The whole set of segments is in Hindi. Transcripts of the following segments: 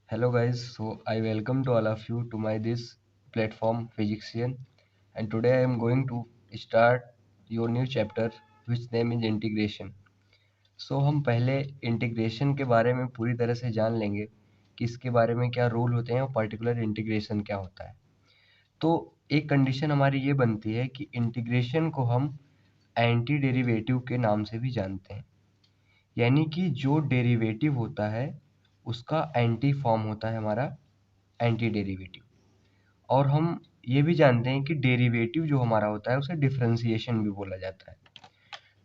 Hello guys, so I welcome to all of you to my this platform Physician, and today I am going to start your new chapter which name is integration. So हम पहले इंटीग्रेशन के बारे में पूरी तरह से जान लेंगे कि इसके बारे में क्या रूल होते हैं और पर्टिकुलर इंटीग्रेशन क्या होता है। तो एक कंडीशन हमारी ये बनती है कि इंटीग्रेशन को हम एंटी डेरिवेटिव के नाम से भी जानते हैं, यानी कि जो डेरिवेटिव होता है उसका एंटी फॉर्म होता है हमारा एंटी डेरिवेटिव। और हम ये भी जानते हैं कि डेरिवेटिव जो हमारा होता है उसे डिफरेंशिएशन भी बोला जाता है।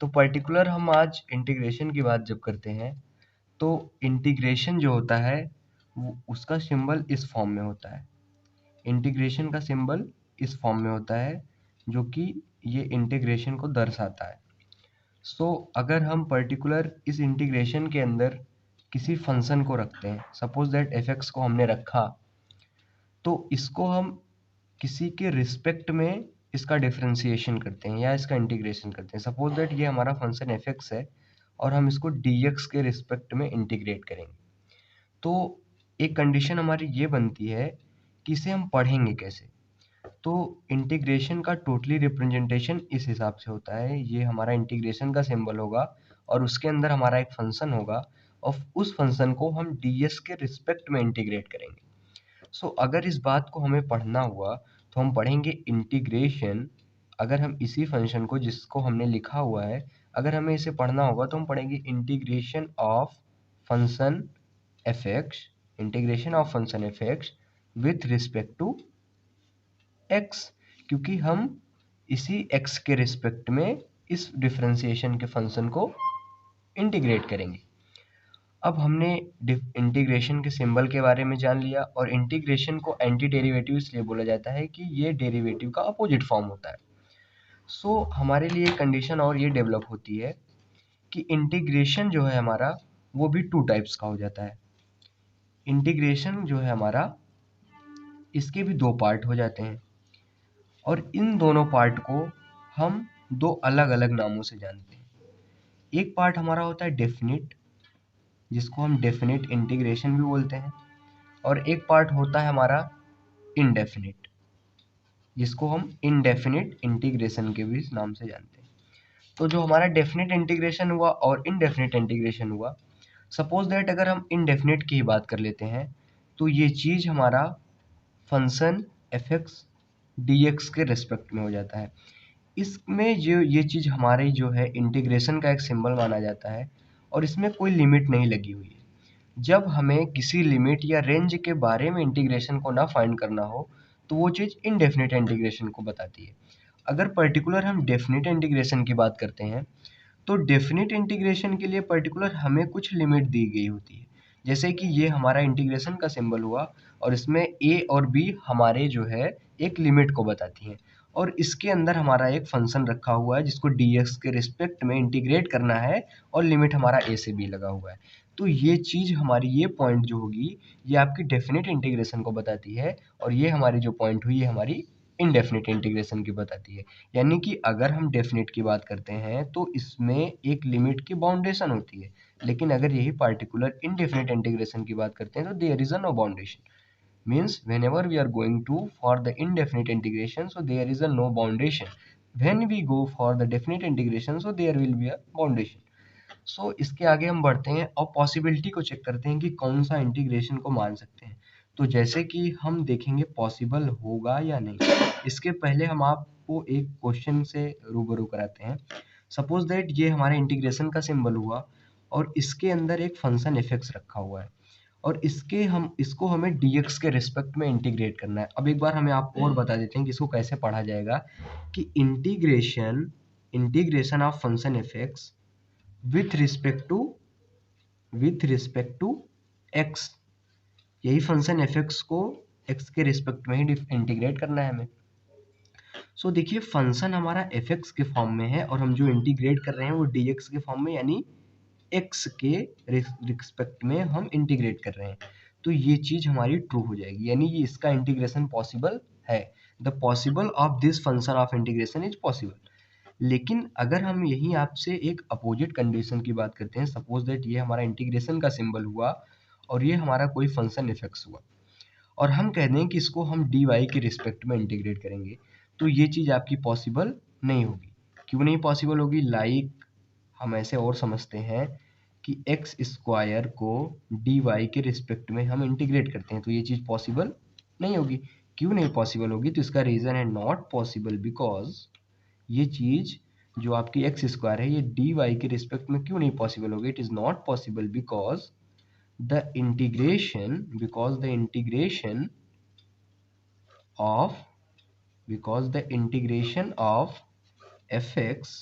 तो पर्टिकुलर हम आज इंटीग्रेशन की बात जब करते हैं तो इंटीग्रेशन जो होता है वो उसका सिंबल इस फॉर्म में होता है। इंटीग्रेशन का सिंबल इस फॉर्म में होता है जो कि ये इंटीग्रेशन को दर्शाता है। अगर हम पर्टिकुलर इस इंटीग्रेशन के अंदर किसी फंक्शन को रखते हैं, सपोज दैट एफ एक्स को हमने रखा, तो इसको हम किसी के रिस्पेक्ट में इसका डिफरेंशिएशन करते हैं या इसका इंटीग्रेशन करते हैं। सपोज दैट ये हमारा फंक्शन एफ एक्स है और हम इसको डी एक्स के रिस्पेक्ट में इंटीग्रेट करेंगे। तो एक कंडीशन हमारी ये बनती है कि इसे हम पढ़ेंगे कैसे। तो इंटीग्रेशन का टोटली रिप्रेजेंटेशन इस हिसाब से होता है, ये हमारा इंटीग्रेशन का सिंबल होगा और उसके अंदर हमारा एक फंक्शन होगा और उस फंक्शन को हम डी एस के रिस्पेक्ट में इंटीग्रेट करेंगे। अगर इस बात को हमें पढ़ना हुआ तो हम पढ़ेंगे इंटीग्रेशन। अगर हम इसी फंक्शन को जिसको हमने लिखा हुआ है, अगर हमें इसे पढ़ना होगा तो हम पढ़ेंगे integration of function F X, integration of function F X with respect to X, क्योंकि हम इसी एक्स के रिस्पेक्ट में इस डिफरेंशिएशन के फंक्शन को इंटीग्रेट करेंगे। अब हमने इंटीग्रेशन के सिंबल के बारे में जान लिया और इंटीग्रेशन को एंटी डेरिवेटिव इसलिए बोला जाता है कि ये डेरिवेटिव का अपोजिट फॉर्म होता है। हमारे लिए कंडीशन और ये डेवलप होती है कि इंटीग्रेशन जो है हमारा वो भी टू टाइप्स का हो जाता है। इंटीग्रेशन जो है हमारा इसके भी दो पार्ट हो जाते हैं और इन दोनों पार्ट को हम दो अलग अलग नामों से जानते हैं। एक पार्ट हमारा होता है डेफिनिट, जिसको हम डेफिनिट इंटीग्रेशन भी बोलते हैं, और एक पार्ट होता है हमारा इनडेफिनिट, जिसको हम इनडेफिनिट इंटीग्रेशन के भी नाम से जानते हैं। तो जो हमारा डेफिनिट इंटीग्रेशन हुआ और इनडेफिनिट इंटीग्रेशन हुआ, सपोज दैट अगर हम इनडेफिनिट की ही बात कर लेते हैं तो ये चीज़ हमारा function F x D x के रिस्पेक्ट में हो जाता है। इसमें जो ये चीज़ हमारी जो है इंटीग्रेशन का एक सिंबल माना जाता है और इसमें कोई लिमिट नहीं लगी हुई है। जब हमें किसी लिमिट या रेंज के बारे में इंटीग्रेशन को ना फाइंड करना हो तो वो चीज़ इनडेफिनिट इंटीग्रेशन को बताती है। अगर पर्टिकुलर हम डेफिनिट इंटीग्रेशन की बात करते हैं तो डेफिनिट इंटीग्रेशन के लिए पर्टिकुलर हमें कुछ लिमिट दी गई होती है। जैसे कि ये हमारा इंटीग्रेशन का सिंबल हुआ और इसमें ए और बी हमारे जो है एक लिमिट को बताती हैं और इसके अंदर हमारा एक फंक्शन रखा हुआ है जिसको डी एक्स के रिस्पेक्ट में इंटीग्रेट करना है और लिमिट हमारा ए से बी लगा हुआ है। तो ये चीज़ हमारी ये पॉइंट जो होगी ये आपकी डेफिनेट इंटीग्रेशन को बताती है और ये हमारी जो पॉइंट हुई ये हमारी इनडेफिनेट इंटीग्रेशन की बताती है। यानी कि अगर हम डेफिनेट की बात करते हैं तो इसमें एक लिमिट की बाउंडेशन होती है, लेकिन अगर यही पार्टिकुलर इनडेफिनेट इंटीग्रेशन की बात करते हैं तो there is a no boundation. Means whenever we are going to for the indefinite integration, so there is a no boundation. When we go for the definite integration, so there will be a boundation. इसके आगे हम बढ़ते हैं और पॉसिबिलिटी को चेक करते हैं कि कौन सा इंटीग्रेशन को मान सकते हैं। तो जैसे कि हम देखेंगे पॉसिबल होगा या नहीं, इसके पहले हम आपको एक क्वेश्चन से रूबरू कराते हैं। सपोज दैट ये हमारे इंटीग्रेशन का सिंबल हुआ और इसके अंदर एक फंक्शन एफ एक्स रखा हुआ है और इसको हमें dx के रिस्पेक्ट में इंटीग्रेट करना है। अब एक बार हमें आपको और बता देते हैं कि इसको कैसे पढ़ा जाएगा कि integration of function F X with respect to X, यही फंक्शन एफ एक्स को एक्स के रिस्पेक्ट में ही इंटीग्रेट करना है हमें। देखिए फंक्शन हमारा एफ एक्स के फॉर्म में है और हम जो इंटीग्रेट कर रहे हैं वो डी एक्स के फॉर्म में यानी एक्स के रिस्पेक्ट में हम इंटीग्रेट कर रहे हैं। तो ये चीज़ हमारी ट्रू हो जाएगी, यानी ये इसका इंटीग्रेशन पॉसिबल है। The possible of this function of integration is possible. लेकिन अगर हम यहीं आपसे एक अपोजिट कंडीशन की बात करते हैं, सपोज दैट ये हमारा इंटीग्रेशन का सिंबल हुआ और ये हमारा कोई फंक्शन एफ हुआ, और हम कह दें कि इसको हम डी वाई के रिस्पेक्ट में इंटीग्रेट करेंगे, तो ये चीज़ आपकी पॉसिबल नहीं होगी। क्यों नहीं पॉसिबल होगी? लाइक हम ऐसे और समझते हैं कि एक्स स्क्वायर को डी वाई के रिस्पेक्ट में हम इंटीग्रेट करते हैं, तो ये चीज़ पॉसिबल नहीं होगी। क्यों नहीं पॉसिबल होगी? तो इसका रीज़न है नॉट पॉसिबल बिकॉज ये चीज़ जो आपकी एक्स स्क्वायर है ये डी वाई के रिस्पेक्ट में क्यों नहीं पॉसिबल होगी? It is not possible because the integration of fx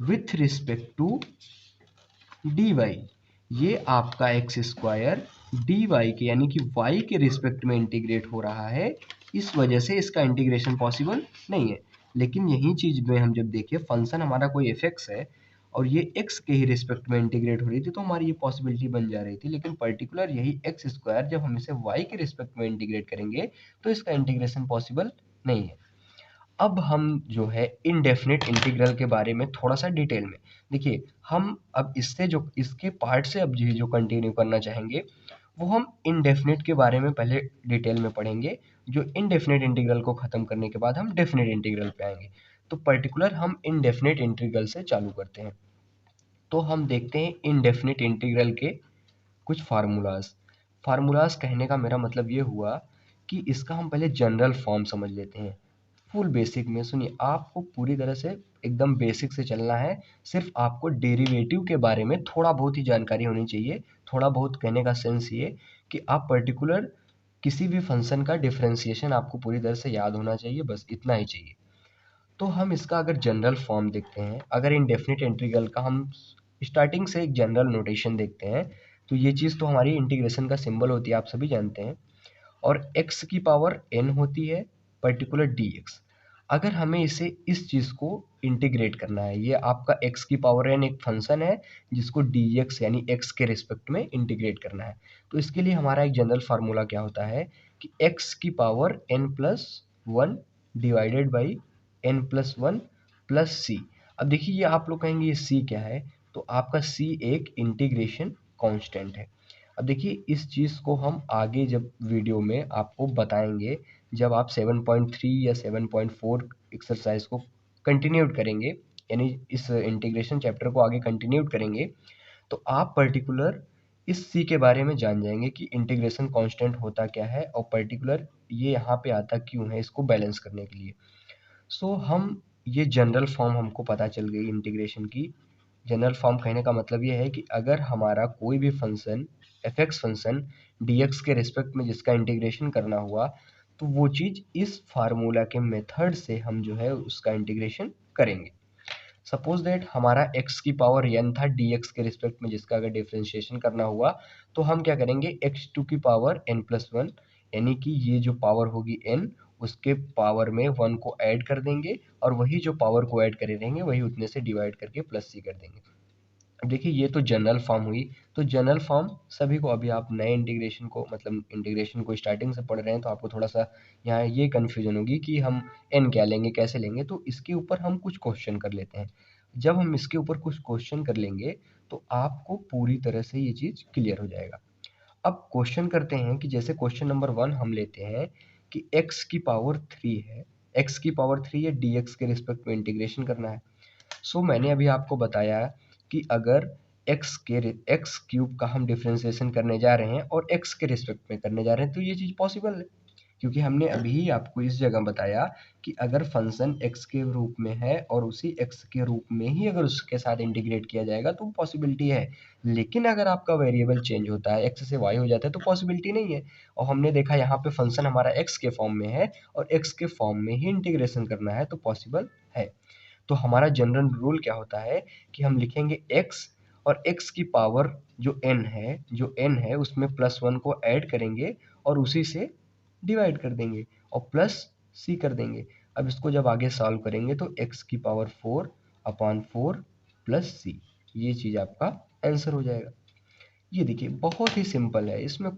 with respect to dy, ये आपका एक्स स्क्वायर डी वाई के यानी कि y के रिस्पेक्ट में इंटीग्रेट हो रहा है, इस वजह से इसका इंटीग्रेशन पॉसिबल नहीं है। लेकिन यही चीज में हम जब देखें फंक्शन हमारा कोई एफ है और ये x के ही रिस्पेक्ट में इंटीग्रेट हो रही थी, तो हमारी ये पॉसिबिलिटी बन जा रही थी। लेकिन पर्टिकुलर यही एक्स स्क्वायर जब हम इसे y के रिस्पेक्ट में इंटीग्रेट करेंगे तो इसका इंटीग्रेशन पॉसिबल नहीं है। अब हम जो है इनडेफिनेट इंटीग्रल के बारे में थोड़ा सा डिटेल में देखिए। हम अब इससे जो इसके पार्ट से अब जो कंटिन्यू करना चाहेंगे वो हम इनडेफिनेट के बारे में पहले डिटेल में पढ़ेंगे। जो इनडेफिनेट इंटीग्रल को ख़त्म करने के बाद हम डेफिनेट इंटीग्रल पे आएंगे। तो पर्टिकुलर हम इनडेफिनेट इंटीग्रल से चालू करते हैं। तो हम देखते हैं इनडेफिनेट इंटीग्रल के कुछ फार्मूलाज कहने का मेरा मतलब ये हुआ कि इसका हम पहले जनरल फॉर्म समझ लेते हैं। फुल बेसिक में सुनिए, आपको पूरी तरह से एकदम बेसिक से चलना है। सिर्फ आपको डेरिवेटिव के बारे में थोड़ा बहुत ही जानकारी होनी चाहिए। थोड़ा बहुत कहने का सेंस ये कि आप पर्टिकुलर किसी भी फंक्शन का डिफरेंशिएशन आपको पूरी तरह से याद होना चाहिए, बस इतना ही चाहिए। तो हम इसका अगर जनरल फॉर्म देखते हैं, अगर इंडेफिनिट इंटीग्रल का हम स्टार्टिंग से एक जनरल नोटेशन देखते हैं, तो ये चीज़ तो हमारी इंटीग्रेशन का सिंबल होती है, आप सभी जानते हैं। और x की पावर n होती है पर्टिकुलर dx। अगर हमें इसे इस चीज़ को इंटीग्रेट करना है, ये आपका x की पावर n एक फंक्शन है जिसको dx यानी x के रिस्पेक्ट में इंटीग्रेट करना है। तो इसके लिए हमारा एक जनरल फार्मूला क्या होता है कि x की power n plus one divided by n plus one plus C. अब देखिए ये आप लोग कहेंगे ये c क्या है, तो आपका c एक इंटीग्रेशन कांस्टेंट है। अब देखिए इस चीज़ को हम आगे जब वीडियो में आपको बताएंगे, जब आप 7.3 या 7.4 एक्सरसाइज को कंटिन्यूड करेंगे, यानी इस इंटीग्रेशन चैप्टर को आगे कंटिन्यूड करेंगे, तो आप पर्टिकुलर इस सी के बारे में जान जाएंगे कि इंटीग्रेशन कांस्टेंट होता क्या है और पर्टिकुलर ये यहाँ पे आता क्यों है, इसको बैलेंस करने के लिए। सो हम ये जनरल फॉर्म हमको पता चल गई इंटीग्रेशन की। जनरल फॉर्म कहने का मतलब ये है कि अगर हमारा कोई भी function F x function D x के रिस्पेक्ट में जिसका इंटीग्रेशन करना हुआ, तो वो चीज़ इस फार्मूला के मेथड से हम जो है उसका इंटीग्रेशन करेंगे। सपोज दैट हमारा x की पावर n था dx के रिस्पेक्ट में जिसका अगर डिफ्रेंशिएशन करना हुआ, तो हम क्या करेंगे x2 की पावर n प्लस वन, यानी कि ये जो पावर होगी n उसके पावर में 1 को ऐड कर देंगे और वही जो पावर को ऐड करे रहेंगे वही उतने से डिवाइड करके प्लस सी कर देंगे। अब देखिए ये तो जनरल फॉर्म हुई। तो जनरल फॉर्म सभी को, अभी आप नए इंटीग्रेशन को मतलब इंटीग्रेशन को स्टार्टिंग से पढ़ रहे हैं तो आपको थोड़ा सा यहाँ ये कन्फ्यूजन होगी कि हम n क्या लेंगे, कैसे लेंगे। तो इसके ऊपर हम कुछ क्वेश्चन कर लेते हैं। जब हम इसके ऊपर कुछ क्वेश्चन कर लेंगे तो आपको पूरी तरह से ये चीज़ क्लियर हो जाएगा। अब क्वेश्चन करते हैं कि जैसे क्वेश्चन नंबर 1 हम लेते हैं कि x की पावर 3 है, x की पावर 3 है dx के रिस्पेक्ट में इंटीग्रेशन करना है। सो मैंने अभी आपको बताया कि अगर एक्स क्यूब का हम डिफरेंशिएशन करने जा रहे हैं और एक्स के रिस्पेक्ट में करने जा रहे हैं तो ये चीज़ पॉसिबल है, क्योंकि हमने अभी आपको इस जगह बताया कि अगर फंक्शन एक्स के रूप में है और उसी एक्स के रूप में ही अगर उसके साथ इंटीग्रेट किया जाएगा तो पॉसिबिलिटी है। लेकिन अगर आपका वेरिएबल चेंज होता है, एक्स से वाई हो जाता है, तो पॉसिबिलिटी नहीं है। और हमने देखा यहाँ पे फंक्शन हमारा एक्स के फॉर्म में है और एक्स के फॉर्म में ही इंटीग्रेशन करना है, तो पॉसिबल है। तो हमारा जनरल रूल क्या होता है कि हम लिखेंगे x और x की पावर जो n है उसमें प्लस वन को ऐड करेंगे और उसी से डिवाइड कर देंगे और प्लस c कर देंगे। अब इसको जब आगे सॉल्व करेंगे तो x की पावर 4/4 प्लस c, ये चीज़ आपका आंसर हो जाएगा। ये देखिए बहुत ही सिंपल है, इसमें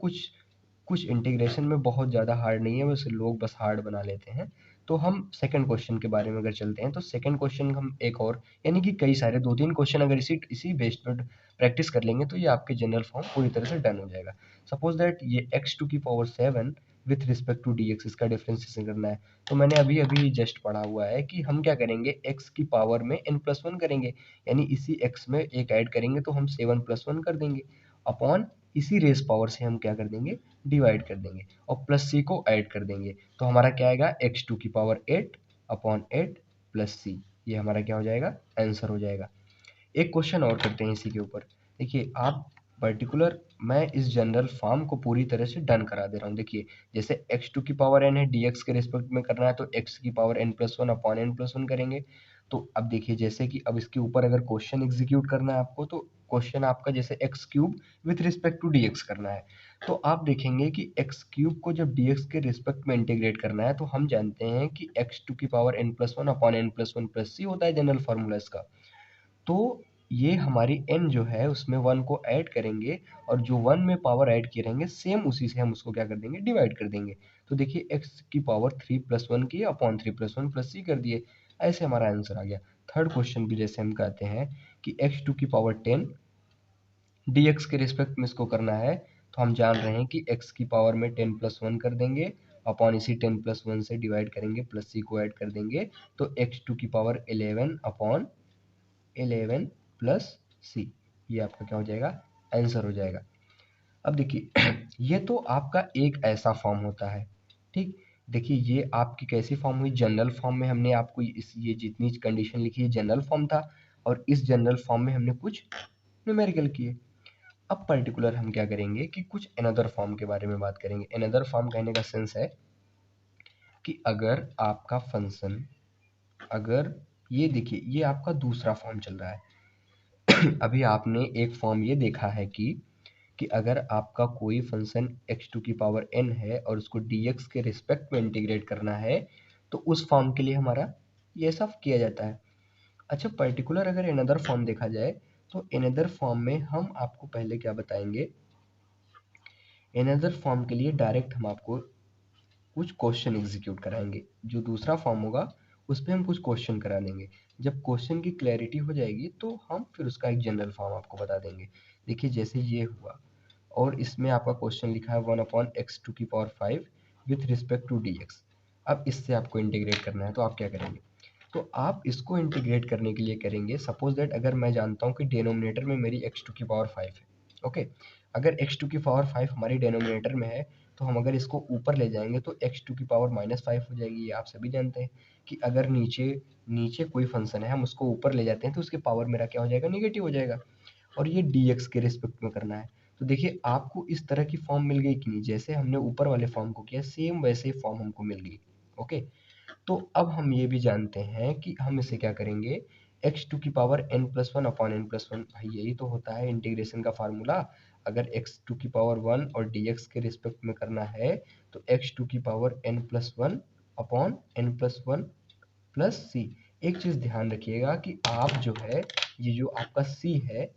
कुछ इंटीग्रेशन में बहुत ज़्यादा हार्ड नहीं है, वैसे लोग बस हार्ड बना लेते हैं। तो हम सेकंड क्वेश्चन के बारे में अगर चलते हैं तो सेकंड क्वेश्चन हम एक और यानी कि कई सारे 2-3 क्वेश्चन अगर इसी बेस पर प्रैक्टिस कर लेंगे तो ये आपके जनरल फॉर्म पूरी तरह से डन हो जाएगा। सपोज दैट ये x⁴ with respect to dx इसका डिफरेंशिएशन करना है। तो मैंने अभी अभी जस्ट पढ़ा हुआ है कि हम क्या करेंगे, x की पावर में n+1 करेंगे, यानी इसी x में एक ऐड करेंगे तो हम 7+1 कर देंगे, अपॉन इसी रेस पावर से हम क्या कर देंगे, डिवाइड कर देंगे और प्लस c को ऐड कर देंगे। तो हमारा क्या आएगा, x⁴ 8/8 प्लस c, ये हमारा क्या हो जाएगा, आंसर हो जाएगा। एक क्वेश्चन और करते हैं इसी के ऊपर। देखिए आप पर्टिकुलर, मैं इस जनरल फॉर्म को पूरी तरह से डन करा दे रहा हूँ। देखिए जैसे x⁴n है, dx के रिस्पेक्ट में करना है तो x⁴n+1/n+1 करेंगे। तो अब देखिए जैसे कि अब इसके ऊपर अगर क्वेश्चन एग्जीक्यूट करना है आपको, तो क्वेश्चन आपका जैसे x³ with respect to dx करना है। तो आप देखेंगे कि x³ को जब dx के रिस्पेक्ट में इंटीग्रेट करना है तो हम जानते हैं कि x⁴n+1/n+1 प्लस c होता है जनरल फार्मूला इसका। तो ये हमारी n जो है उसमें 1 को ऐड करेंगे और जो 1 में पावर ऐड किए रहेंगे सेम उसी से हम उसको क्या कर देंगे, डिवाइड कर देंगे। तो देखिए x⁴ 3+1 किए अपॉन 3+1 प्लस c कर दिए, ऐसे हमारा आंसर आ गया। थर्ड क्वेश्चन भी जैसे हम कहते हैं कि x⁴ 10 dx के रिस्पेक्ट में इसको करना है, तो हम जान रहे हैं कि x की पावर में 10+1 कर देंगे अपॉन इसी 10+1 से डिवाइड करेंगे, प्लस c को ऐड कर देंगे, तो x⁴ 11 प्लस सी, ये आपका क्या हो जाएगा, आंसर हो जाएगा। अब देखिए ये तो आपका एक ऐसा फॉर्म होता है, ठीक। देखिए ये आपकी कैसी फॉर्म हुई, जनरल फॉर्म में हमने आपको ये जितनी कंडीशन लिखी है जनरल फॉर्म था, और इस जनरल फॉर्म में हमने कुछ न्यूमेरिकल किए। अब पर्टिकुलर हम क्या करेंगे कि कुछ अनदर फॉर्म के बारे में बात करेंगे। अनदर फॉर्म कहने का सेंस है कि अगर आपका फंक्शन, अगर ये देखिए ये आपका दूसरा फॉर्म चल रहा है अभी आपने एक फॉर्म ये देखा है कि अगर आपका कोई फंक्शन x⁴n है और उसको dx के रिस्पेक्ट में इंटीग्रेट करना है तो उस फॉर्म के लिए हमारा ये सब किया जाता है। अच्छा पर्टिकुलर अगर अनदर फॉर्म देखा जाए तो अनदर फॉर्म में हम आपको पहले क्या बताएंगे, अनदर फॉर्म के लिए डायरेक्ट हम आपको कुछ क्वेश्चन एग्जीक्यूट कराएंगे। जो दूसरा फॉर्म होगा उस पर हम कुछ क्वेश्चन करा देंगे। जब क्वेश्चन की क्लैरिटी हो जाएगी तो हम फिर उसका एक जनरल फॉर्म आपको बता देंगे। देखिए जैसे ये हुआ और इसमें आपका क्वेश्चन लिखा है 1/x⁵ with respect to dx। अब इससे आपको इंटीग्रेट करना है तो आप क्या करेंगे, तो आप इसको इंटीग्रेट करने के लिए करेंगे, सपोज दैट अगर मैं जानता हूँ कि डिनोमिनेटर में मेरी x⁵ है, ओके। अगर x⁵ हमारी डिनोमिनेटर में है तो हम अगर इसको ऊपर ले जाएंगे तो x⁵ हो जाएगी। ये आप सभी जानते हैं कि अगर नीचे नीचे कोई फंक्शन है हम उसको ऊपर ले जाते हैं तो उसके पावर मेरा क्या हो जाएगा, निगेटिव हो जाएगा, और ये dx के रिस्पेक्ट में करना है। तो देखिए आपको इस तरह की फॉर्म मिल गई कि नहीं, जैसे हमने ऊपर वाले फॉर्म को किया सेम वैसे ही फॉर्म हमको मिल गई, ओके। तो अब हम ये भी जानते हैं कि हम इसे क्या करेंगे, x⁴n+1/n+1, भाई यही तो होता है इंटीग्रेशन का फार्मूला। अगर x⁴1 और dx के रिस्पेक्ट में करना है तो x⁴n+1/n+1 प्लस c। एक चीज ध्यान रखिएगा कि आप जो है ये जो आपका c है,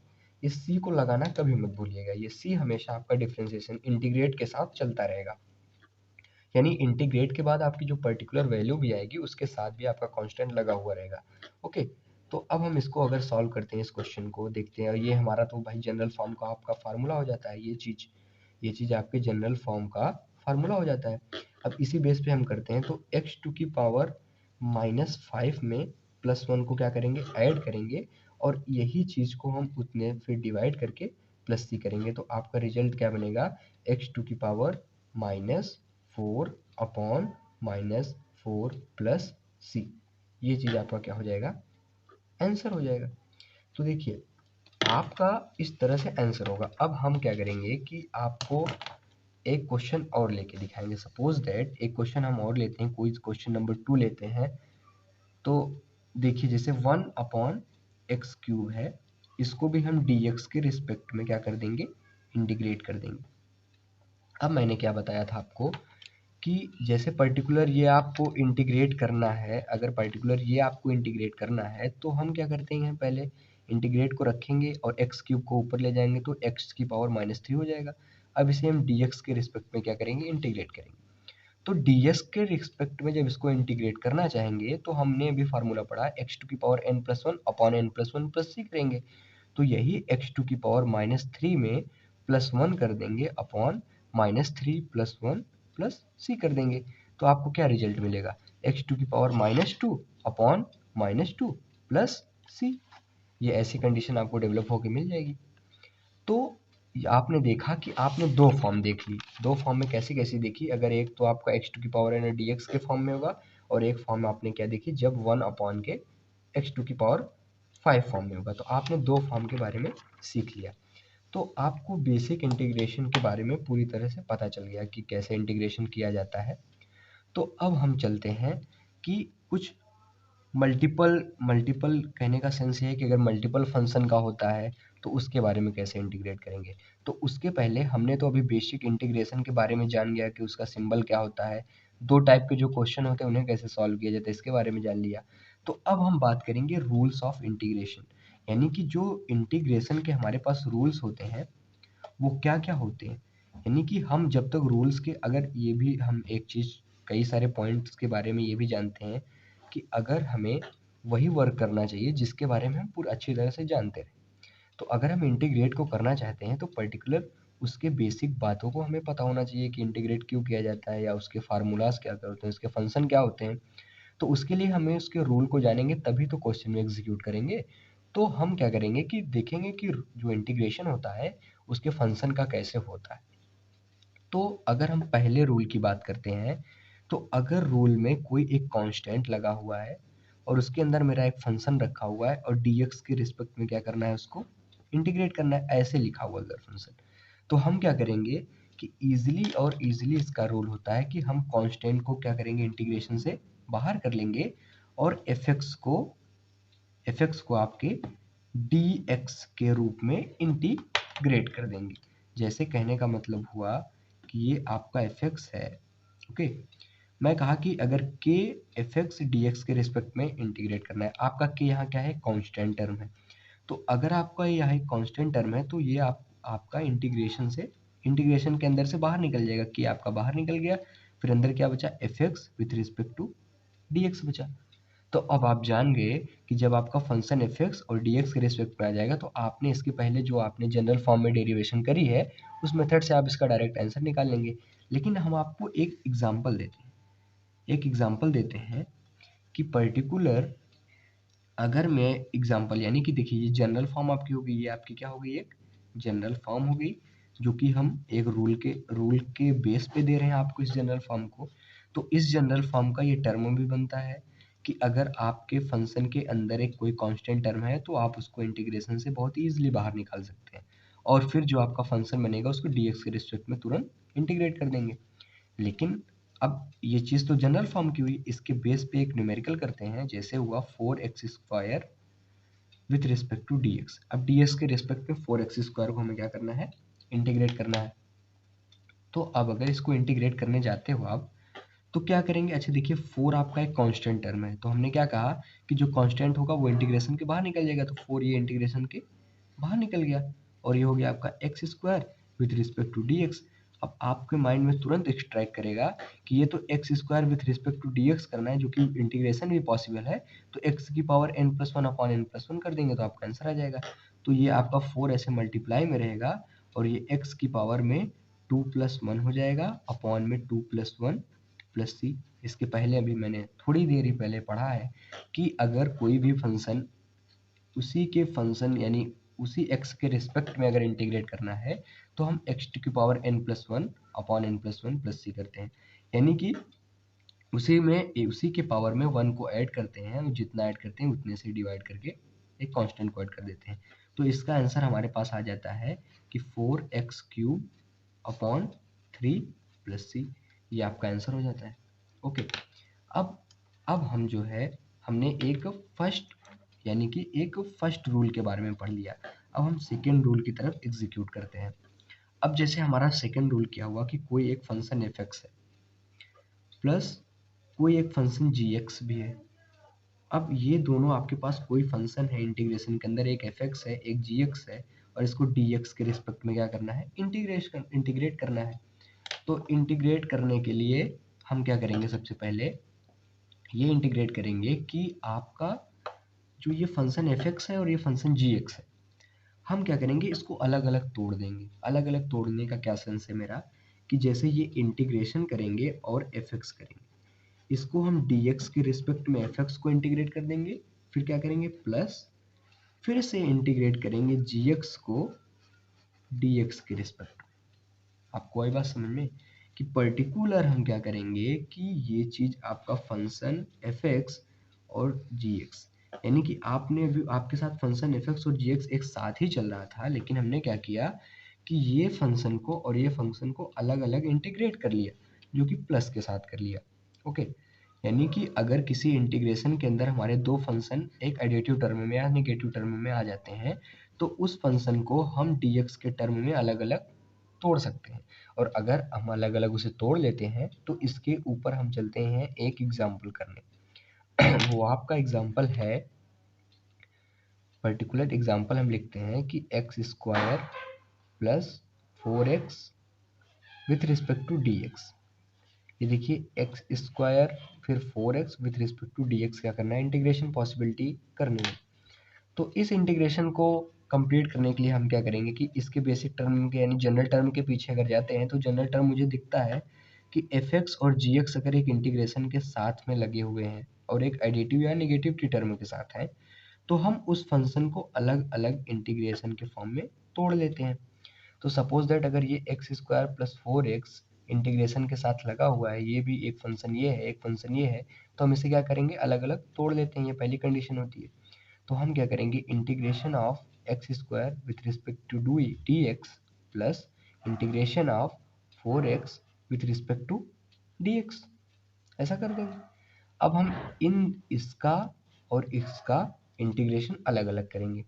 इस c को लगाना कभी मत भूलिएगा। ये c हमेशा आपका डिफरेंशिएशन इंटीग्रेट के साथ चलता रहेगा, यानी इंटीग्रेट के बाद आपकी जो पर्टिकुलर वैल्यू भी आएगी उसके साथ भी आपका कांस्टेंट लगा हुआ रहेगा, ओके। तो अब हम इसको अगर सॉल्व करते हैं, इस क्वेश्चन को देखते हैं, ये हमारा तो भाई जनरल फॉर्म का आपका फार्मूला हो जाता है, ये चीज आपके जनरल फॉर्म का फार्मूला हो जाता है। अब इसी बेस पे हम करते हैं तो x⁵ में +1 को क्या करेंगे, ऐड करेंगे, और यही चीज को हम उतने फिर डिवाइड करके प्लस c करेंगे, तो आपका रिजल्ट क्या बनेगा, x⁴ प्लस c। ये चीज आपका क्या हो जाएगा, आंसर हो जाएगा। तो देखिए आपका इस तरह से आंसर होगा। अब हम क्या करेंगे कि आपको एक क्वेश्चन और लेके दिखाएंगे। सपोज दैट एक क्वेश्चन हम और लेते हैं, कोई क्वेश्चन नंबर 2 लेते हैं। तो देखिए जैसे 1/x³ है, इसको भी हम dx के रिस्पेक्ट में क्या कर देंगे, इंटीग्रेट कर देंगे। अब मैंने क्या बताया था आपको कि जैसे पर्टिकुलर ये आपको इंटीग्रेट करना है, अगर पर्टिकुलर ये आपको इंटीग्रेट करना है तो हम क्या करते हैं, पहले इंटीग्रेट को रखेंगे और x³ को ऊपर ले जाएंगे तो x⁻³ हो जाएगा। अब इसे हम dx के रिस्पेक्ट में क्या करेंगे, इंटीग्रेट करेंगे। तो ds के रिस्पेक्ट में जब इसको इंटीग्रेट करना चाहेंगे तो हमने अभी फार्मूला पढ़ा x टू की power n+1 upon n+1 plus C करेंगे। तो यही x टू की पावर -3 में +1 कर देंगे अपॉन -3 प्लस 1 प्लस सी कर देंगे। तो आपको क्या रिजल्ट मिलेगा, x टू की पावर -2 अपॉन -2 प्लस सी। ये ऐसी कंडीशन आपको डेवलप होकर मिल जाएगी। तो आपने देखा कि आपने दो फॉर्म देख ली। दो फॉर्म में कैसी कैसी देखी, अगर एक तो आपका x टू की पावर n dx के फॉर्म में होगा और एक फॉर्म आपने क्या देखी जब 1 अपॉन के x टू की पावर 5 फॉर्म में होगा। तो आपने दो फॉर्म के बारे में सीख लिया। तो आपको बेसिक इंटीग्रेशन के बारे में पूरी तरह से पता चल गया कि कैसे इंटीग्रेशन किया जाता है। तो अब हम चलते हैं कि कुछ मल्टीपल मल्टीपल कहने का सेंस ये है कि अगर मल्टीपल फंक्शन का होता है तो उसके बारे में कैसे इंटीग्रेट करेंगे। तो उसके पहले हमने तो अभी बेसिक इंटीग्रेशन के बारे में जान लिया कि उसका सिंबल क्या होता है, दो टाइप के जो क्वेश्चन होते हैं उन्हें कैसे सॉल्व किया जाता है, इसके बारे में जान लिया। तो अब हम बात करेंगे रूल्स ऑफ इंटीग्रेशन, यानी कि जो इंटीग्रेशन के हमारे पास रूल्स होते हैं वो क्या क्या होते हैं। यानी कि हम जब तक रूल्स के, अगर ये भी हम एक चीज़ कई सारे पॉइंट्स के बारे में ये भी जानते हैं कि अगर हमें वही वर्क करना चाहिए जिसके बारे में हम पूरी अच्छी तरह से जानते हैं। तो अगर हम इंटीग्रेट को करना चाहते हैं तो पर्टिकुलर उसके बेसिक बातों को हमें पता होना चाहिए कि इंटीग्रेट क्यों किया जाता है या उसके फार्मूलाज क्या क्या होते हैं, उसके फंक्शन क्या होते हैं। तो उसके लिए हमें उसके रूल को जानेंगे तभी तो क्वेश्चन में एग्जीक्यूट करेंगे। तो हम क्या करेंगे कि देखेंगे कि जो इंटीग्रेशन होता है उसके फंक्शन का कैसे होता है। तो अगर हम पहले रूल की बात करते हैं तो अगर रूल में कोई एक कांस्टेंट लगा हुआ है और उसके अंदर मेरा एक फंक्शन रखा हुआ है और dx के रिस्पेक्ट में क्या करना है, उसको इंटीग्रेट करना है, ऐसे लिखा हुआ अगर फंक्शन, तो हम क्या करेंगे कि इजीली इसका रूल होता है कि हम कांस्टेंट को क्या करेंगे, इंटीग्रेशन से बाहर कर लेंगे और fx को आपके dx के रूप में इंटीग्रेट कर देंगे। जैसे कहने का मतलब हुआ कि ये आपका fx है, ओके। मैं कहा कि अगर k fx dx के रिस्पेक्ट में इंटीग्रेट करना है, आपका k यहाँ क्या है, कांस्टेंट टर्म है। तो अगर आपका यहाँ एक कांस्टेंट टर्म है तो ये आपका इंटीग्रेशन के अंदर से बाहर निकल जाएगा, k आपका बाहर निकल गया, फिर अंदर क्या बचा, fx with respect to dx बचा। तो अब आप जान गए कि जब आपका फंक्शन fx और dx के रिस्पेक्ट में आ जाएगा तो आपने इसके पहले जो आपने जनरल फॉर्म में डेरिवेशन करी है उस मेथड से आप इसका डायरेक्ट आंसर निकाल लेंगे। लेकिन हम आपको एक एग्जांपल देते हैं कि पर्टिकुलर, अगर मैं एग्जांपल, यानी कि देखिए ये जनरल फॉर्म आपकी हो गई, ये आपकी क्या हो गई, एक जनरल फॉर्म हो गई जो कि हम एक रूल के बेस पे दे रहे हैं आपको इस जनरल फॉर्म को। तो इस जनरल फॉर्म का ये टर्म भी बनता है कि अगर आपके फंक्शन के अंदर एक कोई कांस्टेंट टर्म है तो आप उसको इंटीग्रेशन से बहुत ईजिली बाहर निकाल सकते हैं और फिर जो आपका फंक्शन बनेगा उसको dx के रिस्पेक्ट में तुरंत इंटीग्रेट कर देंगे। लेकिन अब ये चीज़ तो जनरल फॉर्म की हुई, इसके बेस पे एक न्यूमेरिकल करते हैं, जैसे हुआ 4x² with respect to dx। अब dx के रिस्पेक्ट में 4x² को हमें क्या करना है, इंटीग्रेट करना है। तो अब अगर इसको इंटीग्रेट करने जाते हो आप तो क्या करेंगे, अच्छा देखिए 4 आपका एक कांस्टेंट टर्म है तो हमने क्या कहा कि जो कांस्टेंट होगा वो इंटीग्रेशन के बाहर निकल जाएगा, तो 4 ये इंटीग्रेशन के बाहर निकल गया और ये हो गया आपका x² with respect to dx। अब आपके माइंड में तुरंत एक्सट्रैक्ट करेगा कि ये तो x² with respect to dx करना है जो कि इंटीग्रेशन भी पॉसिबल है, तो x की पावर n+1 अपॉन n+1 कर देंगे तो आपका आंसर आ जाएगा। तो ये आपका 4 ऐसे मल्टीप्लाई में रहेगा और ये x की पावर में 2+1 हो जाएगा अपॉन में 2+1 प्लस सी। इसके पहले अभी मैंने थोड़ी देर ही पहले पढ़ा है कि अगर कोई भी फंक्शन उसी के फंक्शन यानी उसी x के रिस्पेक्ट में अगर इंटीग्रेट करना है तो हम x टू की power n+1 upon n+1 plus C करते हैं, यानी कि उसी के पावर में 1 को ऐड करते हैं और जितना ऐड करते हैं उतने से डिवाइड करके एक कांस्टेंट को ऐड कर देते हैं। तो इसका आंसर हमारे पास आ जाता है कि 4x³ अपॉन 3 प्लस सी, ये आपका आंसर हो जाता है, ओके। अब अब हम जो है हमने एक फर्स्ट रूल के बारे में पढ़ लिया। अब हम सेकेंड रूल की तरफ एग्जीक्यूट करते हैं। अब जैसे हमारा सेकेंड रूल क्या हुआ कि कोई एक फंक्शन fx है प्लस कोई एक फंक्शन gx भी है। अब ये दोनों आपके पास कोई फंक्शन है इंटीग्रेशन के अंदर, एक fx है एक gx है और इसको dx के रिस्पेक्ट में क्या करना है, इंटीग्रेट करना है। तो इंटीग्रेट करने के लिए हम क्या करेंगे, सबसे पहले ये इंटीग्रेट करेंगे कि आपका जो ये फंक्शन एफ एक्स है और ये फंक्शन जी एक्स है, हम क्या करेंगे, इसको अलग अलग तोड़ देंगे। अलग अलग तोड़ने का क्या सेंस है मेरा, कि जैसे ये इंटीग्रेशन करेंगे और एफ एक्स करेंगे, इसको हम डी एक्स के रिस्पेक्ट में एफ एक्स को इंटीग्रेट कर देंगे, फिर क्या करेंगे प्लस, फिर से इंटीग्रेट करेंगे जी एक्स को डी एक्स के रिस्पेक्ट। आपको आई बात समझ में, कि पर्टिकुलर हम क्या करेंगे कि ये चीज आपका फंक्शन एफ एक्स और जी एक्स, यानी कि आपने अभी आपके साथ फंक्शन एफ एक्स और जी एक्स एक साथ ही चल रहा था, लेकिन हमने क्या किया कि ये फंक्शन को और ये फंक्शन को अलग अलग इंटीग्रेट कर लिया, जो कि प्लस के साथ कर लिया। ओके, यानी कि अगर किसी इंटीग्रेशन के अंदर हमारे दो फंक्शन एक एडिटिव टर्म में या निगेटिव टर्म में आ जाते हैं, तो उस फंक्शन को हम dx के टर्म में अलग अलग तोड़ सकते हैं। और अगर हम अलग अलग उसे तोड़ लेते हैं तो इसके ऊपर हम चलते हैं एक एग्जाम्पल करने। वो आपका एग्जाम्पल है, पर्टिकुलर एग्जाम्पल हम लिखते हैं कि X square plus 4x with respect to D X. ये देखिए एक्स स्क्वायर फिर 4x with respect to D X क्या करना है, इंटीग्रेशन पॉसिबिलिटी करनी है। तो इस इंटीग्रेशन को कंप्लीट करने के लिए हम क्या करेंगे कि इसके बेसिक टर्म के यानी जनरल टर्म के पीछे अगर जाते हैं तो जनरल टर्म मुझे दिखता है कि एफ एक्स और जी एक्स अगर एक इंटीग्रेशन के साथ में लगे हुए हैं और एक एडिटिव या निगेटिव टी टर्म के साथ है, तो हम उस फंक्शन को अलग अलग इंटीग्रेशन के फॉर्म में तोड़ लेते हैं। तो सपोज दैट अगर ये x square plus 4x integration के साथ लगा हुआ है, ये भी एक फंक्शन ये है एक फंक्शन ये है, तो हम इसे क्या करेंगे अलग अलग तोड़ लेते हैं, ये पहली कंडीशन होती है। तो हम क्या करेंगे, integration of X square with respect to do D X plus integration of 4x with respect to D X, ऐसा कर देंगे। अब हम इन इसका और इसका इंटीग्रेशन अलग अलग करेंगे।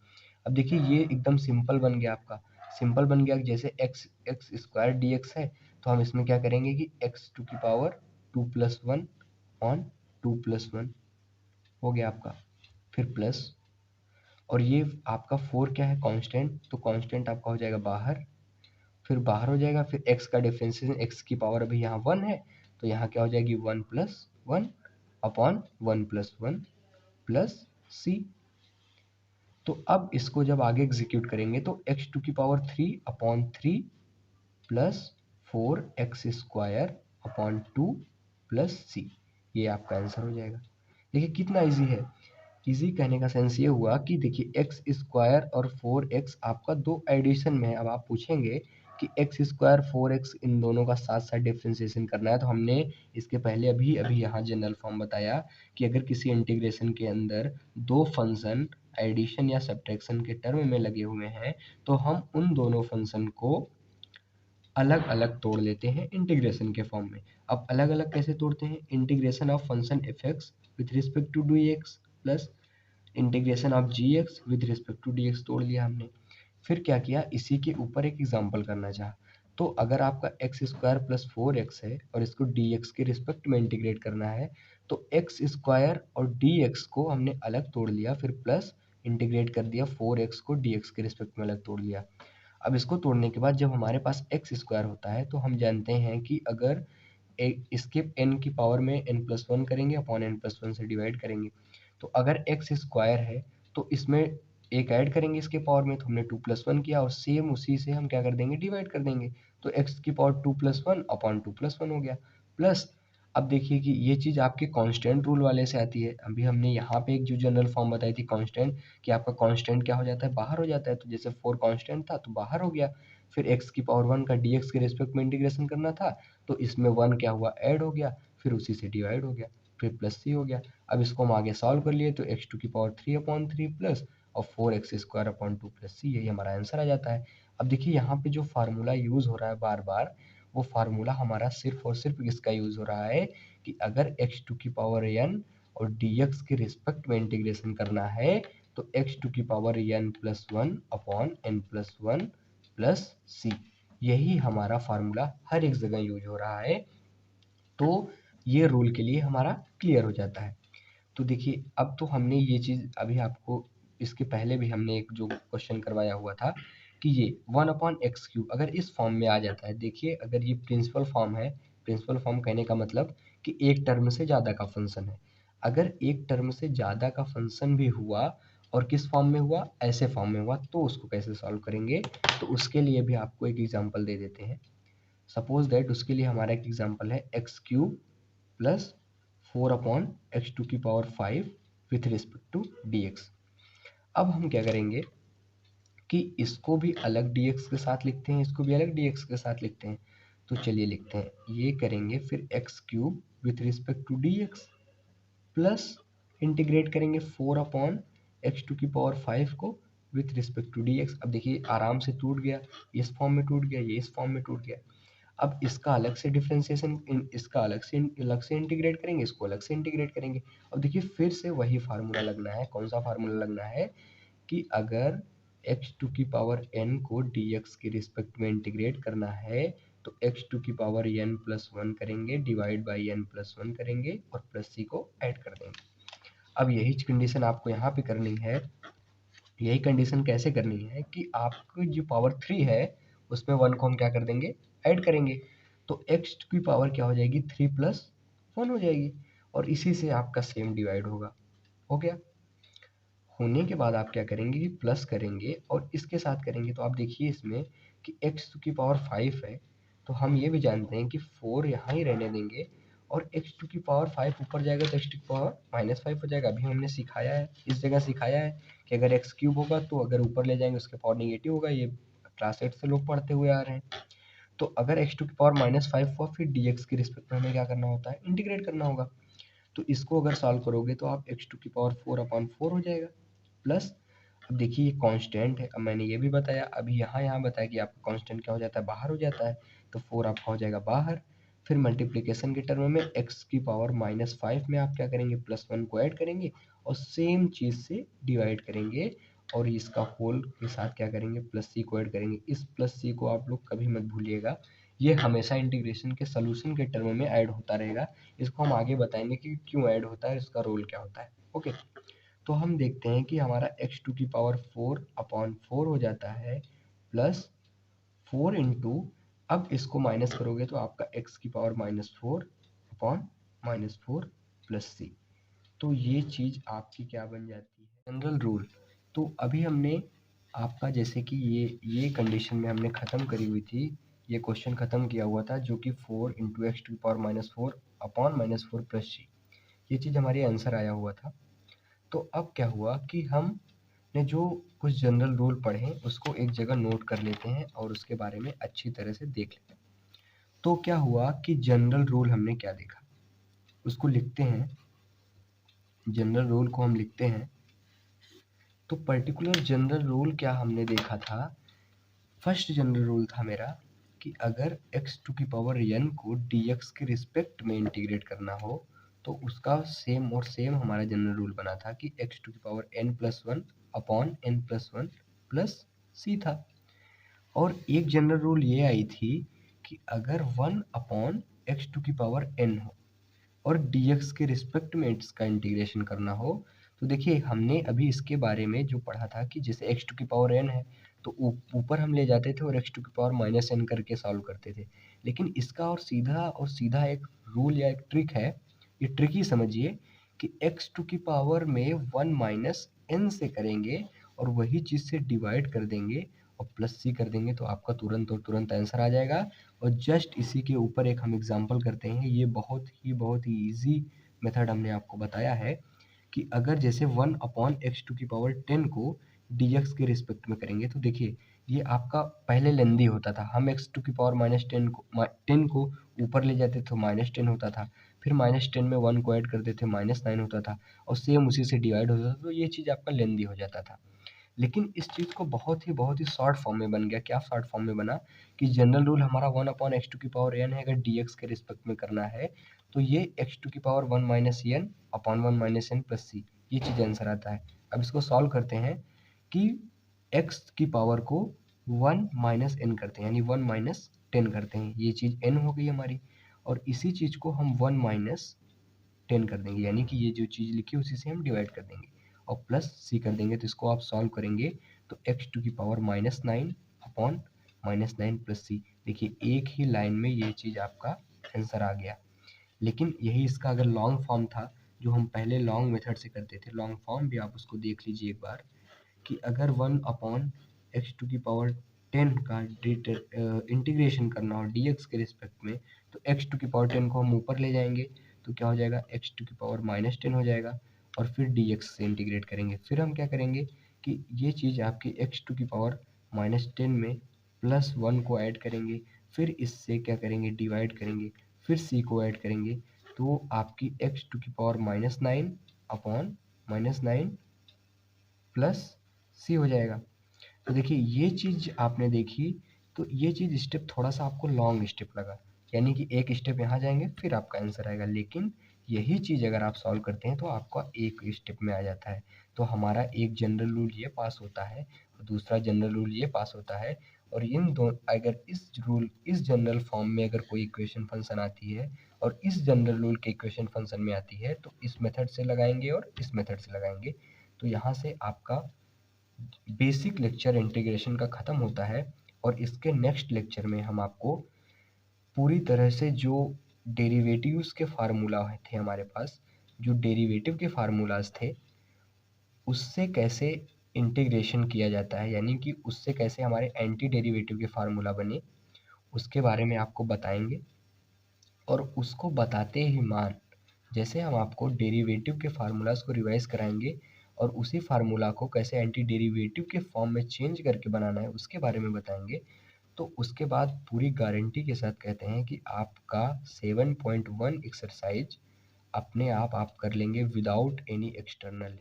अब देखिए ये एकदम सिंपल बन गया आपका, सिंपल बन गया, जैसे x x square D x है, तो हम इसमें क्या करेंगे कि एक्स टू की पावर 2+1 ऑन 2+1 हो गया आपका, फिर प्लस, और ये आपका 4 क्या है कांस्टेंट, तो कांस्टेंट आपका हो जाएगा बाहर, फिर बाहर हो जाएगा, फिर x का डिफरेंशिएशन x की पावर अभी यहाँ 1 है, तो यहाँ क्या हो जाएगी 1+1 अपॉन 1+1 प्लस c। तो अब इसको जब आगे एग्जीक्यूट करेंगे तो x टू की power 3 upon 3 plus 4x square upon 2 plus c, ये आपका आंसर हो जाएगा। देखिए कितना इजी है। इजी कहने का सेंस ये हुआ कि देखिए एक्स स्क्वायर और 4x आपका दो एडिशन में है। अब आप पूछेंगे कि एक्स स्क्वायर 4x इन दोनों का साथ साथ डिफ्रेंसिएशन करना है, तो हमने इसके पहले अभी अभी यहाँ जनरल फॉर्म बताया कि अगर किसी इंटीग्रेशन के अंदर दो फंक्शन एडिशन या सब्ट्रैक्शन के टर्म में लगे हुए हैं, तो हम उन दोनों फंक्शन को अलग अलग तोड़ लेते हैं इंटीग्रेशन के फॉर्म में। अब अलग अलग कैसे तोड़ते हैं, integration of function F X with respect to D X plus integration of G X with respect to D X तोड़ लिया हमने। फिर क्या किया, इसी के ऊपर एक एग्जाम्पल करना चाहा, तो अगर आपका एक्स स्क्वायर प्लस 4x है और इसको डी एक्स के रिस्पेक्ट में इंटीग्रेट करना है, तो एक्स स्क्वायर और डी एक्स को हमने अलग तोड़ लिया, फिर प्लस इंटीग्रेट कर दिया 4x को डी एक्स के रिस्पेक्ट में अलग तोड़ लिया। अब इसको तोड़ने के बाद जब हमारे पास एक्स स्क्वायर होता है, तो हम जानते हैं कि अगर इसके n की पावर में n+1 करेंगे अपॉन n+1 से डिवाइड करेंगे, तो अगर एक्स स्क्वायर है तो इसमें एक ऐड करेंगे इसके पावर में, तो हमने 2+1 किया और सेम उसी से हम क्या कर देंगे डिवाइड कर देंगे, तो x की पावर 2+1 अपॉन 2+1 हो गया प्लस। अब देखिए कि ये चीज़ आपके कांस्टेंट रूल वाले से आती है। अभी हमने यहाँ पे एक जो जनरल फॉर्म बताई थी कांस्टेंट, कि आपका कांस्टेंट क्या हो जाता है बाहर हो जाता है, तो जैसे 4 कांस्टेंट था तो बाहर हो गया, फिर x की पावर 1 का dx के रिस्पेक्ट में इंटीग्रेशन करना था, तो इसमें 1 क्या हुआ ऐड हो गया, फिर उसी से डिवाइड हो गया, फिर प्लस सी हो गया। अब इसको हम आगे सॉल्व कर लिए, तो एक्स टू की पावर 3 अपॉन 3 प्लस और 4x square upon 2 plus C, यही हमारा आंसर आ जाता है। अब देखिए यहाँ पे जो फार्मूला यूज़ हो रहा है बार बार, वो फार्मूला हमारा सिर्फ और सिर्फ इसका यूज़ हो रहा है कि अगर एक्स टू की पावर n और dx के रिस्पेक्ट में इंटीग्रेशन करना है, तो एक्स टू की power n+1 upon n+1 plus C, यही हमारा फार्मूला हर एक जगह यूज हो रहा है। तो ये रूल के लिए हमारा क्लियर हो जाता है। तो देखिए अब तो हमने ये चीज़ अभी आपको, इसके पहले भी हमने एक जो क्वेश्चन करवाया हुआ था कि ये 1/x³ अगर इस फॉर्म में आ जाता है, देखिए अगर ये प्रिंसिपल फॉर्म है प्रिंसिपल फॉर्म कहने का मतलब कि एक टर्म से ज़्यादा का फंक्शन है। अगर एक टर्म से ज़्यादा का फंक्शन भी हुआ और किस फॉर्म में हुआ, ऐसे फॉर्म में हुआ, तो उसको कैसे सॉल्व करेंगे, तो उसके लिए भी आपको एक एग्जांपल दे देते हैं। सपोज दैट उसके लिए हमारा एक एग्जांपल है X cube plus 4/x⁵ with respect to dx। अब हम क्या करेंगे कि इसको भी अलग dx के साथ लिखते हैं, इसको भी अलग dx के साथ लिखते हैं। तो चलिए लिखते हैं, ये करेंगे फिर X cube with respect to dx plus integrate करेंगे 4/x⁵ को विथ रिस्पेक्ट टू dx। अब देखिए आराम से टूट गया, इस फॉर्म में टूट गया, ये इस फॉर्म में टूट गया। अब इसका अलग से डिफरेंशिएशन, इसका अलग से इंटीग्रेट करेंगे, इसको अलग से इंटीग्रेट करेंगे। अब देखिए फिर से वही फार्मूला लगना है। कौन सा फार्मूला लगना है कि अगर x⁴n को dx के रिस्पेक्ट में इंटीग्रेट करना है तो x⁴n+1 करेंगे, डिवाइड बाई n+1 करेंगे और प्लस c को ऐड कर देंगे। अब यही कंडीशन आपको यहाँ पे करनी है। यही कंडीशन कैसे करनी है कि आपकी जो पावर 3 है उसमें 1 को हम क्या कर देंगे, ऐड करेंगे। तो x की पावर क्या हो जाएगी, 3+1 हो जाएगी और इसी से आपका सेम डिवाइड होगा। हो गया। होने के बाद आप क्या करेंगे कि प्लस करेंगे और इसके साथ करेंगे। तो आप देखिए इसमें कि x⁵ है, तो हम ये भी जानते हैं कि 4 यहाँ ही रहने देंगे और x⁵ ऊपर जाएगा तो x⁻5 हो जाएगा। अभी हमने सिखाया है, इस जगह सिखाया है कि अगर x क्यूब होगा तो अगर ऊपर ले जाएंगे उसके पावर नेगेटिव होगा। ये क्लास 8 से लोग पढ़ते हुए आ रहे हैं। तो अगर x⁻5 हुआ फिर dx के रिस्पेक्ट में हमें क्या करना होता है, इंटीग्रेट करना होगा। तो इसको अगर सॉल्व करोगे तो आप x⁴/4 हो जाएगा प्लस। अब देखिए ये कांस्टेंट है, अब मैंने ये भी बताया, अभी यहाँ बताया कि आपका कांस्टेंट क्या हो जाता है, बाहर हो जाता है। तो 4 आपका हो जाएगा बाहर। फिर मल्टीप्लिकेशन के टर्म में x⁻5 में आप क्या करेंगे, +1 को ऐड करेंगे और सेम चीज़ से डिवाइड करेंगे और इसका होल के साथ क्या करेंगे, प्लस c को ऐड करेंगे। इस प्लस c को आप लोग कभी मत भूलिएगा, ये हमेशा इंटीग्रेशन के सोल्यूशन के टर्म में ऐड होता रहेगा। इसको हम आगे बताएंगे कि क्यों ऐड होता है, इसका रोल क्या होता है। ओके। तो हम देखते हैं कि हमारा x⁴/4 हो जाता है प्लस 4 इंटू, अब इसको माइनस करोगे तो आपका x⁴/4 प्लस c। तो ये चीज़ आपकी क्या बन जाती है, जनरल रूल। तो अभी हमने आपका जैसे कि ये कंडीशन में हमने ख़त्म करी हुई थी, ये क्वेश्चन ख़त्म किया हुआ था जो कि 4 इंटू x⁴ प्लस c, ये चीज़ हमारी आंसर आया हुआ था। तो अब क्या हुआ कि हमने जो कुछ जनरल रूल पढ़े उसको एक जगह नोट कर लेते हैं और उसके बारे में अच्छी तरह से देख लेते हैं। तो क्या हुआ कि जनरल रूल हमने क्या देखा, उसको लिखते हैं। जनरल रूल को हम लिखते हैं। तो पर्टिकुलर जनरल रूल क्या हमने देखा था, फर्स्ट जनरल रूल था मेरा कि अगर x⁴n को dx के रिस्पेक्ट में इंटीग्रेट करना हो तो उसका सेम और सेम हमारा जनरल रूल बना था कि x⁴n+1/n+1 प्लस c था। और एक जनरल रूल ये आई थी कि अगर 1/x⁴n हो और dx के रिस्पेक्ट में इसका इंटीग्रेशन करना हो, तो देखिए हमने अभी इसके बारे में जो पढ़ा था कि जैसे x⁴n है तो ऊपर हम ले जाते थे और x⁻n करके सॉल्व करते थे। लेकिन इसका और सीधा एक रूल या एक ट्रिक है, ये ट्रिक ही समझिए कि x⁴ में 1 - n से करेंगे और वही चीज़ से डिवाइड कर देंगे और प्लस c कर देंगे तो आपका तुरंत आंसर आ जाएगा। और जस्ट इसी के ऊपर एक हम एग्जांपल करते हैं। ये बहुत ही इजी मेथड हमने आपको बताया है कि अगर जैसे 1/x⁴10 को dx के रिस्पेक्ट में करेंगे तो देखिए ये आपका पहले लेंदी होता था। हम x⁻10 को ऊपर ले जाते तो -10 होता था, फिर -10 में 1 को ऐड करते थे -9 होता था और सेम उसी से डिवाइड होता था। तो ये चीज़ आपका लेंदी हो जाता था। लेकिन इस चीज़ को बहुत ही शॉर्ट फॉर्म में बन गया। क्या शॉर्ट फॉर्म में बना कि जनरल रूल हमारा 1/x⁴n है, अगर dx के रिस्पेक्ट में करना है तो ये x⁴1 - n/1 - n plus c, ये चीज़ आंसर आता है। अब इसको सॉल्व करते हैं कि x की पावर को 1 - n करते हैं यानी 1 - 10 करते हैं, ये चीज़ n हो गई हमारी। और इसी चीज़ को हम 1 - 10 कर देंगे यानी कि ये जो चीज़ लिखी है उसी से हम डिवाइड कर देंगे और प्लस c कर देंगे। तो इसको आप सॉल्व करेंगे तो x⁻⁹ -9 प्लस c, देखिए एक ही लाइन में ये चीज़ आपका आंसर आ गया। लेकिन यही इसका अगर लॉन्ग फॉर्म था, जो हम पहले लॉन्ग मेथड से करते थे, लॉन्ग फॉर्म भी आप उसको देख लीजिए एक बार, कि अगर 1/x⁻10 का इंटीग्रेशन करना हो dx के रिस्पेक्ट में, तो x⁻10 को हम ऊपर ले जाएंगे तो क्या हो जाएगा, x⁻−10 हो जाएगा, और फिर dx से इंटीग्रेट करेंगे। फिर हम क्या करेंगे कि ये चीज़ आपकी x⁻−10 में +1 को ऐड करेंगे, फिर इससे क्या करेंगे, डिवाइड करेंगे, फिर c को ऐड करेंगे, तो आपकी x⁻−9 अपॉन -9 प्लस c हो जाएगा। तो देखिए ये चीज़ आपने देखी, तो ये चीज़ स्टेप थोड़ा सा आपको लॉन्ग स्टेप लगा, यानी कि एक स्टेप यहाँ जाएंगे फिर आपका आंसर आएगा, लेकिन यही चीज़ अगर आप सॉल्व करते हैं तो आपका एक स्टेप में आ जाता है। तो हमारा एक जनरल रूल ये पास होता है और दूसरा जनरल रूल ये पास होता है, और इन दो अगर इस जनरल फॉर्म में अगर कोई इक्वेशन फंक्शन आती है और इस जनरल रूल के इक्वेशन फंक्शन में आती है, तो इस मेथड से लगाएंगे और इस मेथड से लगाएंगे। तो यहाँ से आपका बेसिक लेक्चर इंटीग्रेशन का ख़त्म होता है, और इसके नेक्स्ट लेक्चर में हम आपको पूरी तरह से जो डेरिवेटिव्स के फार्मूला थे हमारे पास, जो डेरिवेटिव के फार्मूलाज थे, उससे कैसे इंटीग्रेशन किया जाता है, यानी कि उससे कैसे हमारे एंटी डेरिवेटिव के फार्मूला बने, उसके बारे में आपको बताएंगे। और उसको बताते ही मान, जैसे हम आपको डेरिवेटिव के फार्मूलाज को रिवाइज कराएंगे और उसी फार्मूला को कैसे एंटी डेरिवेटिव के फॉर्म में चेंज करके बनाना है उसके बारे में बताएंगे, तो उसके बाद पूरी गारंटी के साथ कहते हैं कि आपका 7.1 एक्सरसाइज अपने आप कर लेंगे विदाउट एनी एक्सटर्नल।